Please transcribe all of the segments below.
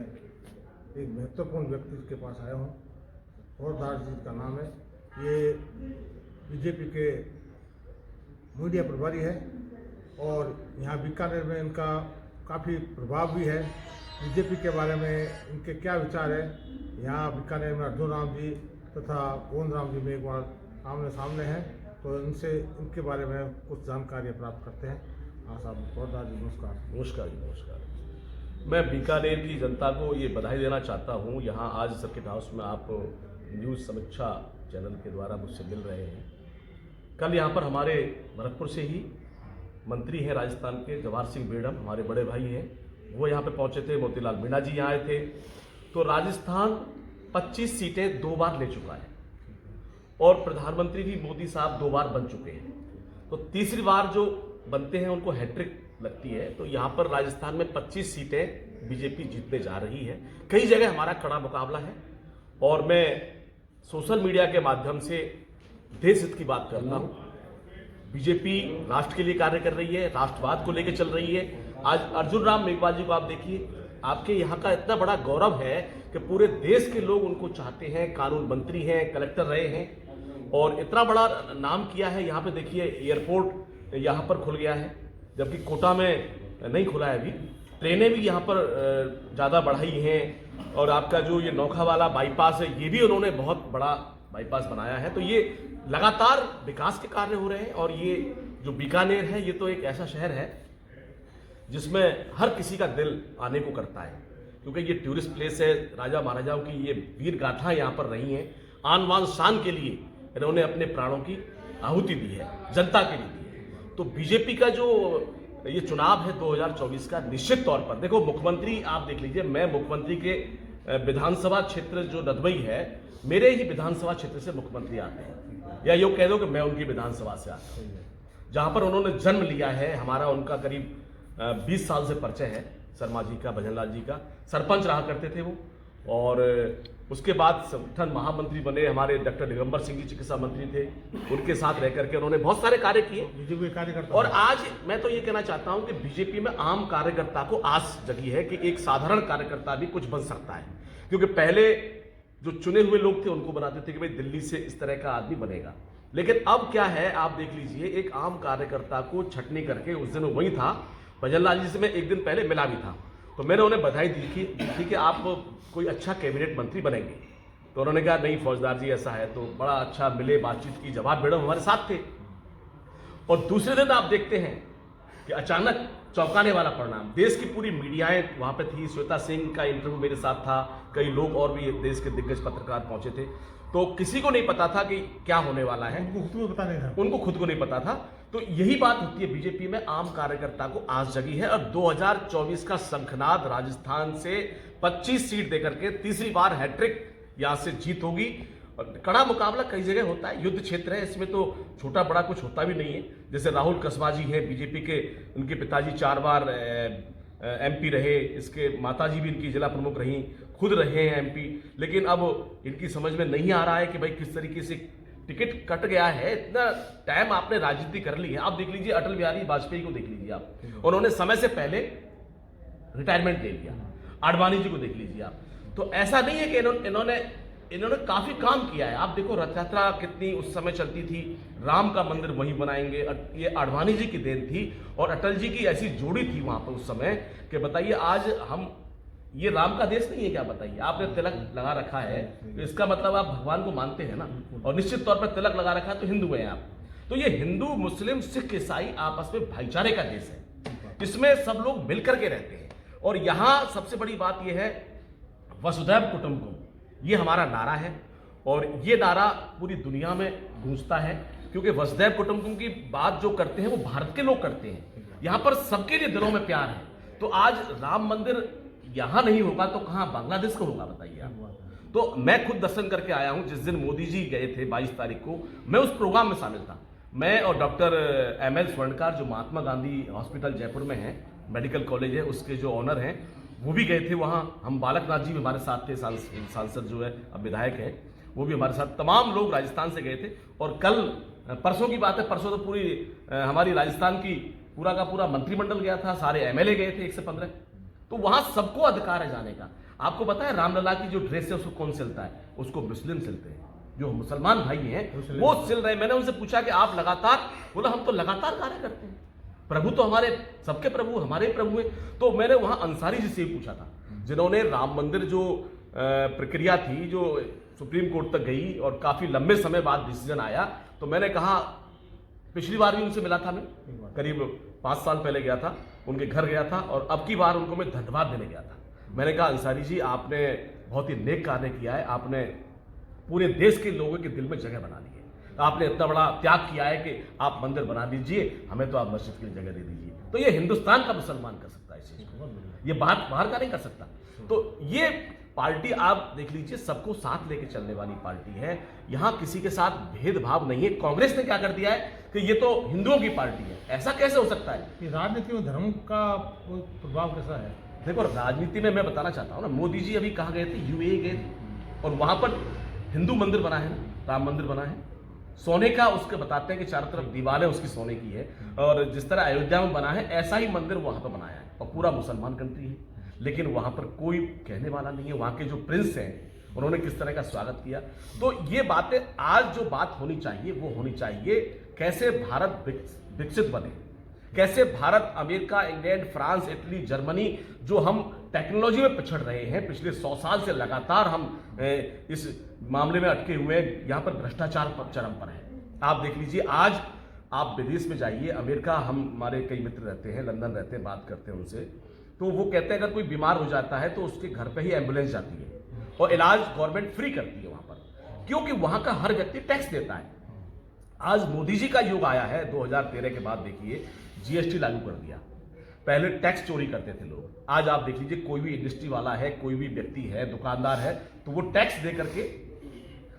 एक महत्वपूर्ण व्यक्ति के पास आया हूँ। फौजदार जी का नाम है। ये बीजेपी के मीडिया प्रभारी है और यहाँ बीकानेर में इनका काफ़ी प्रभाव भी है। बीजेपी के बारे में इनके क्या विचार है, यहाँ बीकानेर में अर्जुन राम जी तथा गोविंद राम जी में एक बार आमने सामने हैं, तो इनसे इनके बारे में कुछ जानकारी प्राप्त करते हैं। हाँ साहब, फौजदार जी नमस्कार। नमस्कार जी, नमस्कार। मैं बीकानेर की जनता को ये बधाई देना चाहता हूँ। यहाँ आज सर्किट हाउस में आप न्यूज़ समीक्षा चैनल के द्वारा मुझसे मिल रहे हैं। कल यहाँ पर हमारे भरतपुर से ही मंत्री हैं राजस्थान के जवाहर सिंह बेड़म, हमारे बड़े भाई हैं, वो यहाँ पे पहुँचे थे। मोतीलाल मीणा जी यहाँ आए थे। तो राजस्थान 25 सीटें 2 बार ले चुका है और प्रधानमंत्री भी मोदी साहब 2 बार बन चुके हैं। तो तीसरी बार जो बनते हैं उनको हैट्रिक लगती है। तो यहाँ पर राजस्थान में 25 सीटें बीजेपी जीतने जा रही है। कई जगह हमारा कड़ा मुकाबला है और मैं सोशल मीडिया के माध्यम से देश हित की बात करता हूँ। बीजेपी राष्ट्र के लिए कार्य कर रही है, राष्ट्रवाद को लेकर चल रही है। आज अर्जुन राम मेघवाल जी को आप देखिए, आपके यहाँ का इतना बड़ा गौरव है कि पूरे देश के लोग उनको चाहते हैं। कानून मंत्री हैं, कलेक्टर रहे हैं और इतना बड़ा नाम किया है। यहाँ पे देखिए एयरपोर्ट यहाँ पर खुल गया है, जबकि कोटा में नहीं खुला है अभी। ट्रेनें भी यहाँ पर ज़्यादा बढ़ाई हैं और आपका जो ये नौखा वाला बाईपास है, ये भी उन्होंने बहुत बड़ा बाईपास बनाया है। तो ये लगातार विकास के कार्य हो रहे हैं और ये जो बीकानेर है, ये तो एक ऐसा शहर है जिसमें हर किसी का दिल आने को करता है, क्योंकि ये टूरिस्ट प्लेस है। राजा महाराजाओं की ये वीर गाथा यहाँ पर रही हैं। आन बान शान के लिए इन्होंने अपने प्राणों की आहुति दी है, जनता के लिए दी है। तो बीजेपी का जो ये चुनाव है 2024 का, निश्चित तौर पर देखो, मुख्यमंत्री आप देख लीजिए, मैं मुख्यमंत्री के विधानसभा क्षेत्र जो नदबई है, मेरे ही विधानसभा क्षेत्र से मुख्यमंत्री आते हैं, या यूँ कह दो कि मैं उनकी विधानसभा से आता हूँ, जहाँ पर उन्होंने जन्म लिया है। हमारा उनका करीब 20 साल से परिचय है। शर्मा जी का, भजनलाल जी का, सरपंच रहा करते थे वो, और उसके बाद संगठन महामंत्री बने। हमारे डॉक्टर दिगंबर सिंह जी चिकित्सा मंत्री थे, उनके साथ रह करके उन्होंने बहुत सारे कार्य किए। और आज मैं तो ये कहना चाहता हूं कि बीजेपी में आम कार्यकर्ता को आस जगी है कि एक साधारण कार्यकर्ता भी कुछ बन सकता है, क्योंकि पहले जो चुने हुए लोग थे उनको बनाते थे कि भाई दिल्ली से इस तरह का आदमी बनेगा। लेकिन अब क्या है, आप देख लीजिए, एक आम कार्यकर्ता को छटनी करके, उस दिन वही था, भजनलाल जी से मैं एक दिन पहले मिला भी था, तो मैंने उन्हें बधाई दी थी कि आप कोई अच्छा कैबिनेट मंत्री बनेंगे। तो उन्होंने कहा नहीं फौजदार जी ऐसा है, तो बड़ा अच्छा मिले, बातचीत की, जवाब बेड़म हमारे साथ थे। और दूसरे दिन आप देखते हैं कि अचानक चौंकाने वाला परिणाम, देश की पूरी मीडियाएं वहां पे थी। श्वेता सिंह का इंटरव्यू मेरे साथ था, कई लोग और भी देश के दिग्गज पत्रकार पहुंचे थे। तो किसी को नहीं पता था कि क्या होने वाला है, उनको खुद को नहीं पता था। तो यही बात होती है, बीजेपी में आम कार्यकर्ता को आस जगी है। और 2024 का शंखनाद, राजस्थान से 25 सीट देकर के तीसरी बार हैट्रिक यहां से जीत होगी। और कड़ा मुकाबला कई जगह होता है, युद्ध क्षेत्र है, इसमें तो छोटा बड़ा कुछ होता भी नहीं है। जैसे राहुल कसबा जी हैं बीजेपी के, उनके पिताजी 4 बार एमपी रहे, इसके माताजी भी इनकी जिला प्रमुख रही, खुद रहे हैं एमपी। लेकिन अब इनकी समझ में नहीं आ रहा है कि भाई किस तरीके से टिकट कट गया है। इतना टाइम आपने राजनीति कर ली है। आप देख लीजिए अटल बिहारी वाजपेयी को देख लीजिए आप, उन्होंने समय से पहले रिटायरमेंट ले लिया। आडवाणी जी को देख लीजिए आप। तो ऐसा नहीं है कि इन्होंने काफी काम किया है। आप देखो रथ यात्रा कितनी उस समय चलती थी, राम का मंदिर वहीं बनाएंगे, ये आडवाणी जी की देन थी। और अटल जी की ऐसी जोड़ी थी वहां पर उस समय कि बताइए आज हम, ये राम का देश नहीं है क्या? बताइए, आपने तिलक लगा रखा है तो इसका मतलब आप भगवान को मानते हैं ना, और निश्चित तौर पर तिलक लगा रखा है तो हिंदू हैं आप। तो ये हिंदू, मुस्लिम, सिख, ईसाई आपस में भाईचारे का देश है, इसमें सब लोग मिलकर के रहते हैं। और यहां सबसे बड़ी बात यह है, वसुधैव कुटुंबकम, ये हमारा नारा है और ये नारा पूरी दुनिया में गूंजता है, क्योंकि वसुधैव कुटुंबकम की बात जो करते हैं वो भारत के लोग करते हैं। यहां पर सबके लिए दिलों में प्यार है। तो आज राम मंदिर यहां नहीं होगा तो कहां बांग्लादेश को होगा, बताइए आप। तो मैं खुद दर्शन करके आया हूं। जिस दिन मोदी जी गए थे 22 तारीख को, मैं उस प्रोग्राम में शामिल था। मैं और डॉक्टर ML स्वर्णकार, जो महात्मा गांधी हॉस्पिटल जयपुर में है, मेडिकल कॉलेज है, उसके जो ऑनर हैं, वो भी गए थे वहाँ। हम बालकनाथ जी भी हमारे साथ थे, सांसद जो है अब विधायक हैं, वो भी हमारे साथ। तमाम लोग राजस्थान से गए थे। और कल परसों की बात है, परसों तो पूरी हमारी राजस्थान की पूरा का पूरा मंत्रिमंडल गया था, सारे MLA गए थे 115। तो वहाँ सबको अधिकार है जाने का। आपको पता है रामलला की जो ड्रेस है उसको कौन सिलता है? उसको मुस्लिम सिलते हैं, जो मुसलमान भाई हैं वो सिल रहे हैं। मैंने उनसे पूछा कि आप लगातार, बोला हम तो लगातार कार्य करते हैं, प्रभु तो हमारे सबके प्रभु, हमारे प्रभु हैं। तो मैंने वहां अंसारी जी से ही पूछा था, जिन्होंने राम मंदिर जो प्रक्रिया थी जो सुप्रीम कोर्ट तक गई और काफी लंबे समय बाद डिसीजन आया, तो मैंने कहा, पिछली बार भी उनसे मिला था, मैं करीब 5 साल पहले गया था, उनके घर गया था, और अब की बार उनको मैं धन्यवाद देने गया था। मैंने कहा अंसारी जी आपने बहुत ही नेक कार्य किया है, आपने पूरे देश के लोगों के दिल में जगह बना ली है, आपने इतना बड़ा त्याग किया है कि आप मंदिर बना दीजिए, हमें तो आप मस्जिद के लिए जगह दे दीजिए। तो ये हिंदुस्तान का मुसलमान कर सकता है इस चीज को, ये बात बाहर का नहीं कर सकता। तो ये पार्टी आप देख लीजिए, सबको साथ लेके चलने वाली पार्टी है, यहां किसी के साथ भेदभाव नहीं है। कांग्रेस ने क्या कर दिया है कि ये तो हिंदुओं की पार्टी है, ऐसा कैसे हो सकता है? कि राजनीति में धर्म का प्रभाव कैसा है? देखो राजनीति में मैं बताना चाहता हूं ना, मोदी जी अभी कहाँ गए थे? यूएई गए थे, और वहां पर हिंदू मंदिर बना है ना, राम मंदिर बना है, सोने का, उसके बताते हैं कि चारों तरफ दीवारें उसकी सोने की है, और जिस तरह अयोध्या में बना है ऐसा ही मंदिर वहां पर बनाया है, और पूरा मुसलमान कंट्री है, लेकिन वहां पर कोई कहने वाला नहीं है। वहां के जो प्रिंस हैं उन्होंने किस तरह का स्वागत किया। तो ये बातें आज जो बात होनी चाहिए वो होनी चाहिए, कैसे भारत विकसित बने, कैसे Bharat, America, England, France, Italy, Germany, जो हम टेक्नोलॉजी में पिछड़ रहे हैं पिछले 100 साल से, लगातार हम इस मामले में अटके हुए हैं, यहां पर भ्रष्टाचार पर चरम पर है। आप देख लीजिए, आज आप विदेश में जाइए, अमेरिका, हमारे कई मित्र रहते हैं, लंदन रहते हैं, बात करते हैं उनसे, तो वो कहते हैं अगर कोई बीमार हो जाता है तो उसके घर पे ही एम्बुलेंस जाती है और इलाज गवर्नमेंट फ्री करती है वहां पर, क्योंकि वहां का हर व्यक्ति टैक्स देता है। आज मोदी जी का युग आया है, 2013 के बाद देखिए जीएसटी लागू कर दिया, पहले टैक्स चोरी करते थे लोग, आज आप देख लीजिए कोई भी इंडस्ट्री वाला है, कोई भी व्यक्ति है, दुकानदार है, तो वो टैक्स दे करके,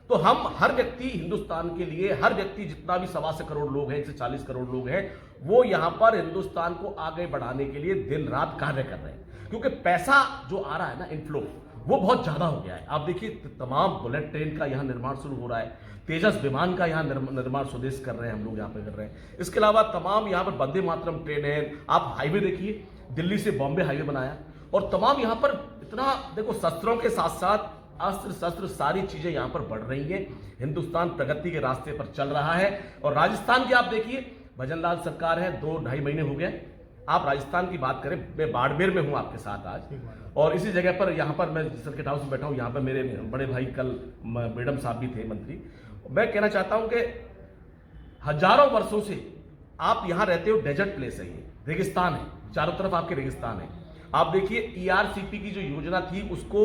तो हम हर व्यक्ति हिंदुस्तान के लिए, हर व्यक्ति जितना भी 1.25 करोड़ लोग हैं, 140 करोड़ लोग हैं, वो यहां पर हिंदुस्तान को आगे बढ़ाने के लिए दिन रात कार्य कर रहे हैं, क्योंकि पैसा जो आ रहा है ना, इनफ्लो, वो बहुत ज्यादा हो गया है। आप देखिए तमाम बुलेट ट्रेन का यहां निर्माण शुरू हो रहा है, तेजस विमान का यहां निर्माण स्वदेश कर रहे हैं, हम लोग यहां पे कर रहे हैं। इसके अलावा तमाम यहां पर वंदे मातरम ट्रेन है, आप हाईवे देखिए, दिल्ली से बॉम्बे हाईवे बनाया, और तमाम यहां पर इतना, देखो शस्त्रों के साथ साथ अस्त्र शस्त्र सारी चीजें यहां पर बढ़ रही हैं, हिंदुस्तान प्रगति के रास्ते पर चल रहा है। और राजस्थान की आप देखिए, भजनलाल सरकार है, 2-2.5 महीने हो गए, आप राजस्थान की बात करें, मैं बाड़मेर में हूं आपके साथ आज, और इसी जगह पर यहां पर मैं सर्किट हाउस में बैठा हूं, यहां पर मेरे बड़े भाई कल मैडम साहब भी थे, मंत्री। मैं कहना चाहता हूं कि हजारों वर्षों से आप यहां रहते हो, डेजर्ट प्लेस है, ये रेगिस्तान है, चारों तरफ आपके रेगिस्तान है। आप देखिए ईआरसीपी की जो योजना थी उसको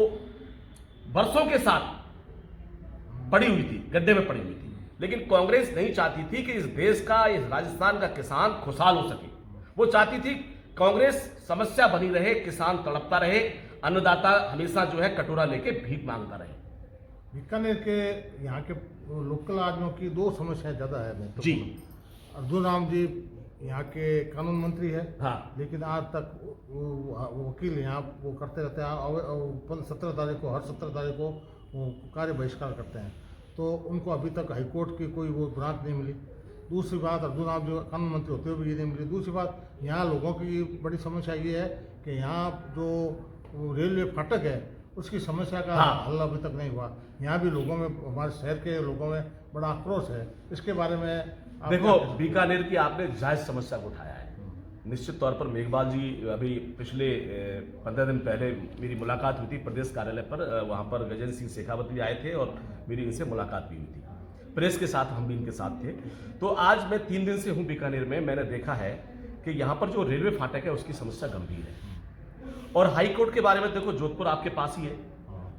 वर्षों के साथ पड़ी हुई थी, गड्ढे में पड़ी हुई थी, लेकिन कांग्रेस नहीं चाहती थी कि इस देश का, इस राजस्थान का किसान खुशहाल हो सके। वो चाहती थी कांग्रेस समस्या बनी रहे, किसान तड़पता रहे, अन्नदाता हमेशा जो है कटोरा लेके भीख मांगता रहे। बीकानेर के यहाँ के लोकल आदमियों की 2 समस्याएं ज्यादा है जी। अर्जुन राम जी यहाँ के कानून मंत्री है, हाँ, लेकिन आज तक वो वकील यहाँ वो करते रहते हैं, 17 तारीख को, हर 17 तारीख को वो कार्य बहिष्कार करते हैं, तो उनको अभी तक हाईकोर्ट की कोई वो ग्रांट नहीं मिली। दूसरी बात, अर्जुन राम जो कानून मंत्री होते हुए भी ये नहीं मिली। दूसरी बात, यहाँ लोगों की बड़ी समस्या ये है कि यहाँ जो रेलवे फाटक है उसकी समस्या का हल अभी तक नहीं हुआ। यहाँ भी लोगों में, हमारे शहर के लोगों में बड़ा आक्रोश है, इसके बारे में देखो बीकानेर की आपने जायज समस्या को उठाया है। निश्चित तौर पर मेघवाल जी, अभी पिछले 15 दिन पहले मेरी मुलाकात हुई थी प्रदेश कार्यालय पर, वहां पर गजेंद्र सिंह शेखावत भी आए थे और मेरी इनसे मुलाकात भी हुई थी, प्रेस के साथ हम भी इनके साथ थे। तो आज मैं 3 दिन से हूं बीकानेर में, मैंने देखा है कि यहाँ पर जो रेलवे फाटक है उसकी समस्या गंभीर है। और हाईकोर्ट के बारे में देखो, जोधपुर आपके पास ही है,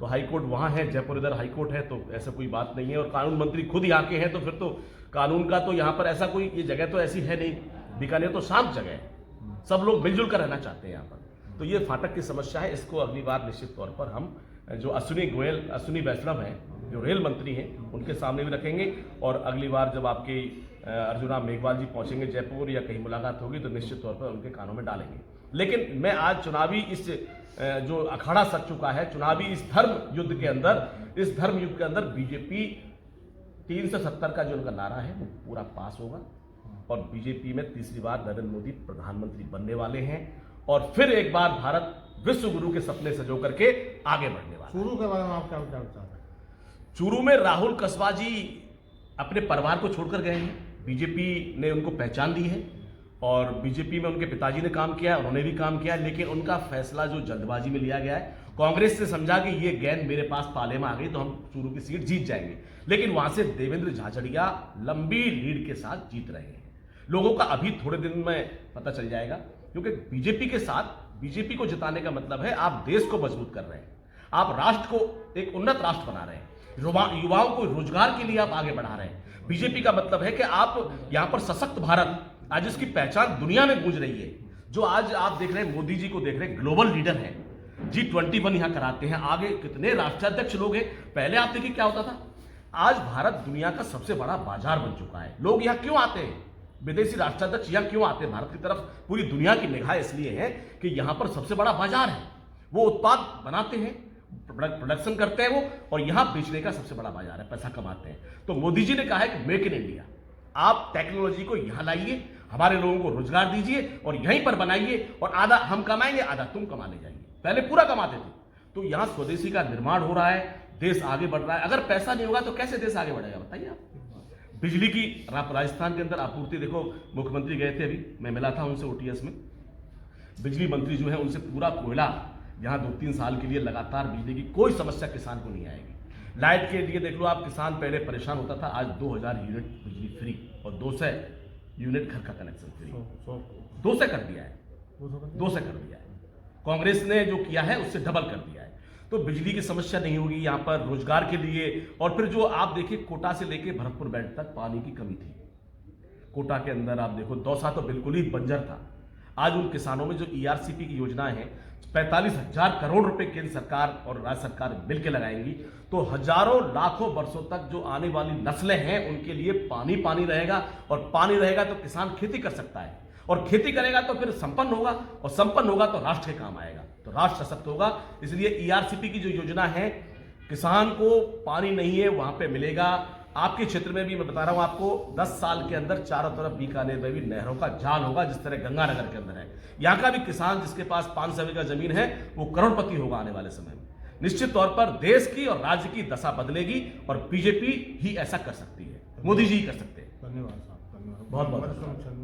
तो हाईकोर्ट वहां है, जयपुर इधर हाईकोर्ट है, तो ऐसा कोई बात नहीं है। और कानून मंत्री खुद यहाँ के हैं, तो फिर तो कानून का तो यहाँ पर ऐसा कोई, ये जगह तो ऐसी है नहीं, बीकानेर तो शांत जगह है, सब लोग मिलजुल कर रहना चाहते हैं यहाँ पर। तो ये फाटक की समस्या है, इसको अगली बार निश्चित तौर पर हम जो अश्विनी वैष्णव हैं, जो रेल मंत्री हैं, उनके सामने भी रखेंगे। और अगली बार जब आपके अर्जुन राम मेघवाल जी पहुंचेंगे जयपुर या कहीं मुलाकात होगी, तो निश्चित तौर पर उनके कानों में डालेंगे। लेकिन मैं आज चुनावी इस जो अखाड़ा सज चुका है, चुनावी इस धर्म युद्ध के अंदर बीजेपी 370 का जो उनका नारा है वो पूरा पास होगा, और बीजेपी में तीसरी बार नरेंद्र मोदी प्रधानमंत्री बनने वाले हैं, और फिर एक बार भारत विश्व गुरु के सपने सजो करके आगे बढ़ने वाला। चूरू के बारे में आप क्या विचार हैं? चूरू में राहुल कसबा जी अपने परिवार को छोड़कर गए हैं। बीजेपी ने उनको पहचान दी है और बीजेपी में उनके पिताजी ने काम किया, उन्होंने भी काम किया, लेकिन उनका फैसला जो जल्दबाजी में लिया गया है, कांग्रेस ने समझा कि ये गेंद मेरे पास पाले में आ गई तो हम चूरू की सीट जीत जाएंगे, लेकिन वहां से देवेंद्र झाझड़िया लंबी लीड के साथ जीत रहे हैं। लोगों का अभी थोड़े दिन में पता चल जाएगा, क्योंकि बीजेपी के साथ बीजेपी को जिताने का मतलब है आप देश को मजबूत कर रहे हैं, आप राष्ट्र को एक उन्नत राष्ट्र बना रहे हैं, युवाओं को रोजगार के लिए आप आगे बढ़ा रहे हैं। बीजेपी का मतलब है कि आप यहां पर सशक्त भारत, आज इसकी पहचान दुनिया में गूंज रही है। जो आज आप देख रहे हैं, मोदी जी को देख रहे हैं, ग्लोबल लीडर हैं, G21 यहां कराते हैं, आगे कितने राष्ट्राध्यक्ष लोग हैं। पहले आप देखिए क्या होता था, आज भारत दुनिया का सबसे बड़ा बाजार बन चुका है। लोग यहां क्यों आते हैं, विदेशी राष्ट्राध्यक्ष यहां क्यों आते हैं भारत की तरफ? पूरी दुनिया की निगाह इसलिए है कि यहां पर सबसे बड़ा बाजार है, वो उत्पाद बनाते हैं, प्रोडक्शन करते हैं वो, और यहां बेचने का सबसे बड़ा बाजार है, पैसा कमाते हैं। तो मोदी जी ने कहा है कि मेक इन इंडिया, आप टेक्नोलॉजी को यहां लाइए, हमारे लोगों को रोजगार दीजिए और यहीं पर बनाइए, और आधा हम कमाएंगे आधा तुम कमा ले जाएंगे। पहले पूरा कमाते थे, तो यहां स्वदेशी का निर्माण हो रहा है, देश आगे बढ़ रहा है। अगर पैसा नहीं होगा तो कैसे देश आगे बढ़ेगा, बताइए आप। बिजली की राजस्थान के अंदर आपूर्ति देखो, मुख्यमंत्री गए थे अभी, मैं मिला था उनसे ओटीएस में, बिजली मंत्री जो है उनसे पूरा कोयला यहाँ 2-3 साल के लिए लगातार बिजली की कोई समस्या किसान को नहीं आएगी। लाइट के लिए देख लो आप, किसान पहले परेशान होता था, आज 2000 यूनिट बिजली फ्री और 200 यूनिट घर का कनेक्शन फ्री, 200 कर दिया है, 200 कर दिया है। कांग्रेस ने जो किया है उससे डबल कर दिया है। तो बिजली की समस्या नहीं होगी यहाँ पर, रोजगार के लिए। और फिर जो आप देखिए, कोटा से लेके भरतपुर बेल्ट तक पानी की कमी थी। कोटा के अंदर आप देखो, दौसा तो बिल्कुल ही बंजर था। आज उन किसानों में जो ईआरसीपी की योजनाएं हैं, 45,000 करोड़ रुपए केंद्र सरकार और राज्य सरकार मिलकर लगाएंगी, तो हजारों लाखों वर्षों तक जो आने वाली नस्लें हैं उनके लिए पानी पानी रहेगा, और पानी रहेगा तो किसान खेती कर सकता है, और खेती करेगा तो फिर संपन्न होगा, और संपन्न होगा तो राष्ट्र के काम आएगा, तो राष्ट्र सशक्त होगा। इसलिए ईआरसीपी की जो योजना है, किसान को पानी नहीं है वहां पे मिलेगा। आपके क्षेत्र में भी मैं बता रहा हूं आपको, 10 साल के अंदर चारों तरफ बीकानेर में भी नहरों का जाल होगा, जिस तरह गंगानगर के अंदर है। यहाँ का भी किसान जिसके पास 500 बीघा जमीन है वो करोड़पति होगा आने वाले समय में। निश्चित तौर पर देश की और राज्य की दशा बदलेगी, और बीजेपी ही ऐसा कर सकती है, मोदी जी ही कर सकते हैं। धन्यवाद साहब, धन्यवाद बहुत बहुत।